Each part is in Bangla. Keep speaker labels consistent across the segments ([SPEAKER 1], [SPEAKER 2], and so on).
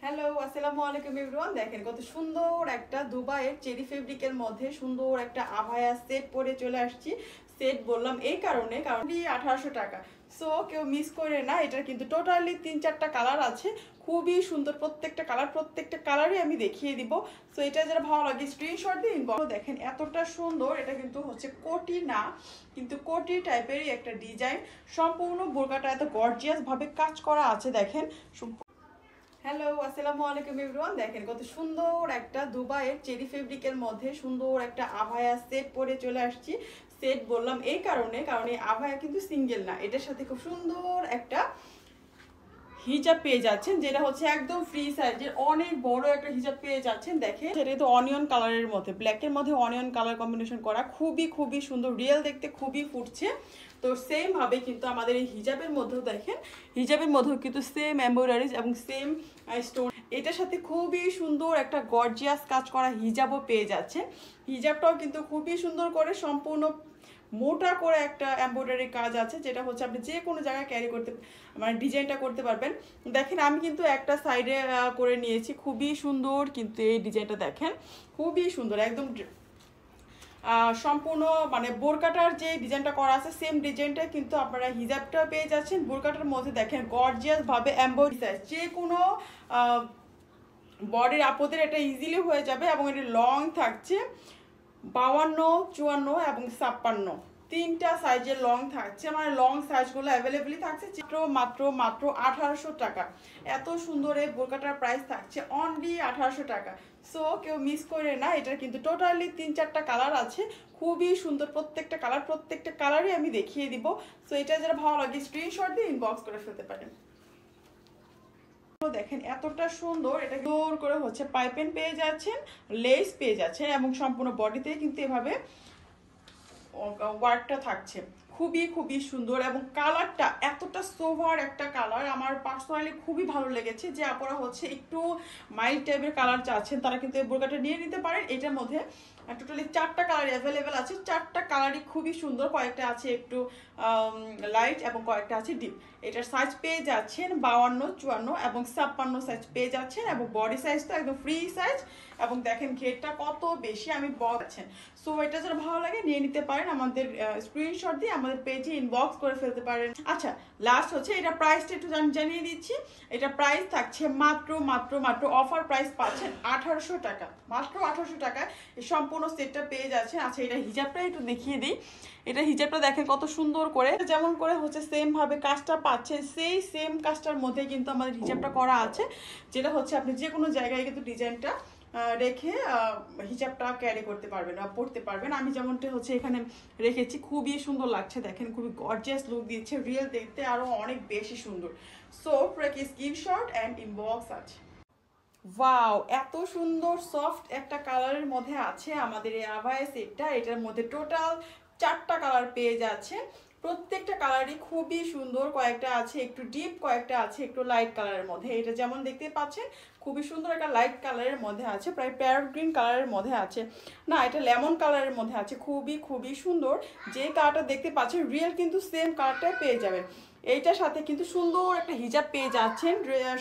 [SPEAKER 1] হ্যালো, আসসালামু আলাইকুম এভরিওয়ান। দেখেন কত সুন্দর একটা দুবাইয়ের চেরি ফেব্রিকের মধ্যে সুন্দর একটা আভায়া সেট পরে চলে আসছি। সেট বললাম এই কারণে, কারণ 1800 টাকা। সো কেউ মিস করে না, এটার কিন্তু টোটালি 3-4টা কালার আছে। খুবই সুন্দর প্রত্যেকটা কালারই আমি দেখিয়ে দিব। সো এটা যারা ভালো লাগে স্ক্রিনশট দিয়ে ইনবক্স। দেখেন এতটা সুন্দর, এটা কিন্তু হচ্ছে কোটি না, কিন্তু কোটি টাইপেরই একটা ডিজাইন। সম্পূর্ণ বোরকাটা এত গর্জিয়াস ভাবে কাজ করা আছে। দেখেন হ্যালো, আসসালামু আলাইকুম এভরিওয়ান। দেখেন কত সুন্দর একটা দুবাইয়ের চেরি ফেব্রিকের মধ্যে সুন্দর একটা আভায়া সেট পরে চলে আসছি। সেট বললাম এই কারণে, কারণ এই আভায়া কিন্তু সিঙ্গেল না, এটার সাথে খুব সুন্দর একটা হিজাব পেয়ে যাচ্ছেন, যেটা হচ্ছে একদম ফ্রি সাইজের অনেক বড় একটা হিজাব পেয়ে যাচ্ছেন। দেখেন সেটা তো অনিয়ন কালারের মধ্যে, ব্ল্যাকের মধ্যে অনিয়ন কালার কম্বিনেশন করা, খুবই সুন্দর, রিয়েল দেখতে খুবই ফুটছে। তো সেম ভাবে কিন্তু আমাদের এই হিজাবের মধ্যেও দেখেন, হিজাবের মধ্যেও কিন্তু সেম এমব্রয়ডারিজ এবং সেম স্টোন, এটার সাথে খুবই সুন্দর একটা গর্জিয়াস কাজ করা হিজাবও পেয়ে যাচ্ছেন। হিজাবটাও কিন্তু খুবই সুন্দর করে সম্পূর্ণ মোটা করে একটা এমব্রয়ডারি কাজ আছে, যেটা হচ্ছে আপনি যে কোনো জায়গায় ক্যারি করতে, মানে ডিজাইনটা করতে পারবেন। দেখেন আমি কিন্তু একটা সাইডে করে নিয়েছি, খুবই সুন্দর কিন্তু এই ডিজাইনটা দেখেন, খুবই সুন্দর একদম সম্পূর্ণ, মানে বোরকাটার যে ডিজাইনটা করা আছে সেম ডিজাইনটা কিন্তু আপনারা হিজাবটা পেয়ে যাচ্ছেন। বোরকাটার মধ্যে দেখেন গর্জিয়াস ভাবে এমব্রয়ডারি, যে কোনো বডির আপদের এটা ইজিলি হয়ে যাবে এবং এটা লং থাকছে 52, 54 এবং 56, তিনটা সাইজের লং থাকছে, মানে লং সাইজগুলো অ্যাভেলেবেলই থাকছে। মাত্র 1800 টাকা। এত সুন্দর এই বোরকাটার প্রাইস থাকছে অনলি 1800 টাকা। সো কেউ মিস করে না, এটার কিন্তু টোটালি 3-4টা কালার আছে। খুবই সুন্দর প্রত্যেকটা কালারই আমি দেখিয়ে দিব। সো এটা যারা ভালো লাগে স্ক্রিনশট দিয়ে ইনবক্স করে ফেলতে পারেন। দেখেন এতটা সুন্দর, এটা জোর করে হচ্ছে পাইপেন পেয়ে যাচ্ছেন, লেস পেয়ে যাচ্ছেন এবং সম্পূর্ণ বডিতে কিন্তু এভাবে ওয়ার্কটা থাকছে। খুবই সুন্দর এবং কালারটা এতটা সোভার একটা কালার, আমার পার্সোনালি খুবই ভালো লেগেছে। যে আপনারা হচ্ছে একটু মাইল্ড টাইপের কালার চাচ্ছেন তারা কিন্তু এই বোরকাটা নিয়ে নিতে পারেন। এটার মধ্যে টোটালি 4টা কালার অ্যাভেলেবেল আছে, 4টা কালারই খুবই সুন্দর, কয়েকটা আছে একটু লাইট এবং কয়েকটা আছে ডিপ। এটার সাইজ পেয়ে যাচ্ছেন 52, 54 এবং 56 সাইজ পেয়ে যাচ্ছেন এবং বডি সাইজ তো একদম ফ্রি সাইজ। এবং দেখেন ঘেরটা কত বেশি আমি বলছেন। সো এটা যারা ভালো লাগে নিয়ে নিতে পারেন, আমাদের স্ক্রিনশট দিয়ে আমাদের পেজে ইনবক্স করে ফেলতে পারেন। আচ্ছা, লাস্ট হচ্ছে এটা প্রাইসটা একটু জানিয়ে দিচ্ছি। এটা প্রাইস থাকছে মাত্র অফার প্রাইস পাচ্ছেন 1800 টাকা, মাত্র 1800 টাকায় এই সম্পূর্ণ সেটটা পেয়ে যাচ্ছেন। আচ্ছা, এটা হিজাবটা একটু দেখিয়ে দিই। এটা হিজাবটা দেখেন কত সুন্দর করে, যেমন করে হচ্ছে সেম ভাবে কাজটা পাচ্ছেন, সেই সেম কাজটার মধ্যে কিন্তু আমাদের হিজাবটা করা আছে, যেটা হচ্ছে আপনি যে কোনো জায়গায় কিন্তু ডিজাইনটা রেখে হিজাবটা ক্যারি করতে পারবেন বা পরতে পারবেন। আমি যেমনটা হচ্ছে এখানে রেখেছি, খুবই সুন্দর লাগছে। দেখেন খুবই গর্জিয়াস লুক দিচ্ছে, রিয়েল দেখতে আরো অনেক বেশি সুন্দর। সো প্রকি স্ক্রিনশট অ্যান্ড ইনবক্স আছে। ওয়াও, এত সুন্দর সফট একটা কালারের মধ্যে আছে আমাদের এই আভায়া সেটটা। এটার মধ্যে টোটাল 4টা কালার পেয়ে যাচ্ছে, প্রত্যেকটা কালারই খুবই সুন্দর। কয়েকটা আছে একটু ডিপ, কয়েকটা আছে একটু লাইট কালারের মধ্যে। এটা যেমন দেখতে পাচ্ছেন খুবই সুন্দর একটা লাইট কালারের মধ্যে আছে, প্রায় প্যারট গ্রিন কালারের মধ্যে আছে, না এটা লেমন কালারের মধ্যে আছে। খুবই সুন্দর। যে কালারটা দেখতে পাচ্ছেন রিয়েল কিন্তু সেম কালারটাই পেয়ে যাবেন। এইটার সাথে কিন্তু সুন্দর একটা হিজাব পেয়ে যাচ্ছেন।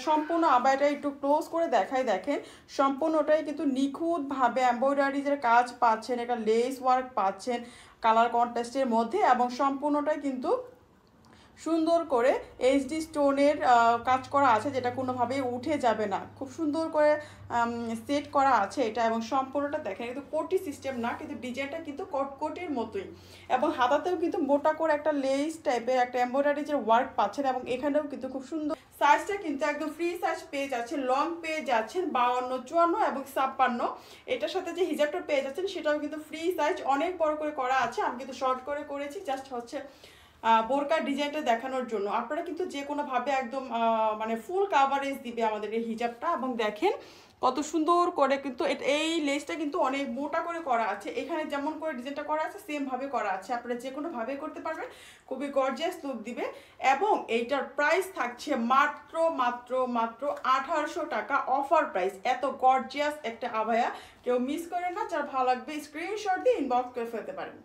[SPEAKER 1] সম্পূর্ণ আবারটা একটু ক্লোজ করে দেখাই, দেখেন সম্পূর্ণটাই কিন্তু নিখুঁতভাবে এমব্রয়ডারিজের কাজ পাচ্ছেন, একটা লেস ওয়ার্ক পাচ্ছেন কালার কন্ট্রাস্টের মধ্যে এবং সম্পূর্ণটাই কিন্তু সুন্দর করে এইচডি স্টোনের কাজ করা আছে, যেটা কোনোভাবেই উঠে যাবে না। খুব সুন্দর করে সেট করা আছে এটা, এবং সম্পূর্ণটা দেখেন কিন্তু কোটি সিস্টেম না, কিন্তু ডিজাইনটা কিন্তু কটকটির মতোই এবং হাতাতেও কিন্তু মোটা করে একটা লেস টাইপের একটা এমব্রয়ডারিজের ওয়ার্ক পাচ্ছেন এবং এখানেও কিন্তু খুব সুন্দর। সাইজটা কিন্তু একদম ফ্রি সাইজ পেয়ে যাচ্ছেন, লং পেয়ে যাচ্ছেন 52, 54 এবং 56। এটার সাথে যে হিজাবটা পেয়ে যাচ্ছেন সেটাও কিন্তু ফ্রি সাইজ, অনেক বড় করে করা আছে। আমি কিন্তু শর্ট করে করেছি, জাস্ট হচ্ছে বোরকার ডিজাইনটা দেখানোর জন্য। আপনারা কিন্তু যে কোনোভাবে একদম মানে ফুল কাভারেজ দিবে আমাদের এই হিজাবটা। এবং দেখেন কত সুন্দর করে কিন্তু এই লেসটা কিন্তু অনেক মোটা করে করা আছে, এখানে যেমন করে ডিজাইনটা করা আছে সেম ভাবে করা আছে। আপনারা যে কোনোভাবে করতে পারবেন, খুবই গর্জিয়াস লুক দিবে। এবং এইটার প্রাইস থাকছে মাত্র 1800 টাকা, অফার প্রাইস। এত গর্জিয়াস একটা আভায়া কেউ মিস করে না, যার ভালো লাগবে স্ক্রিনশট দিয়ে ইনবক্স করে ফেলতে পারেন।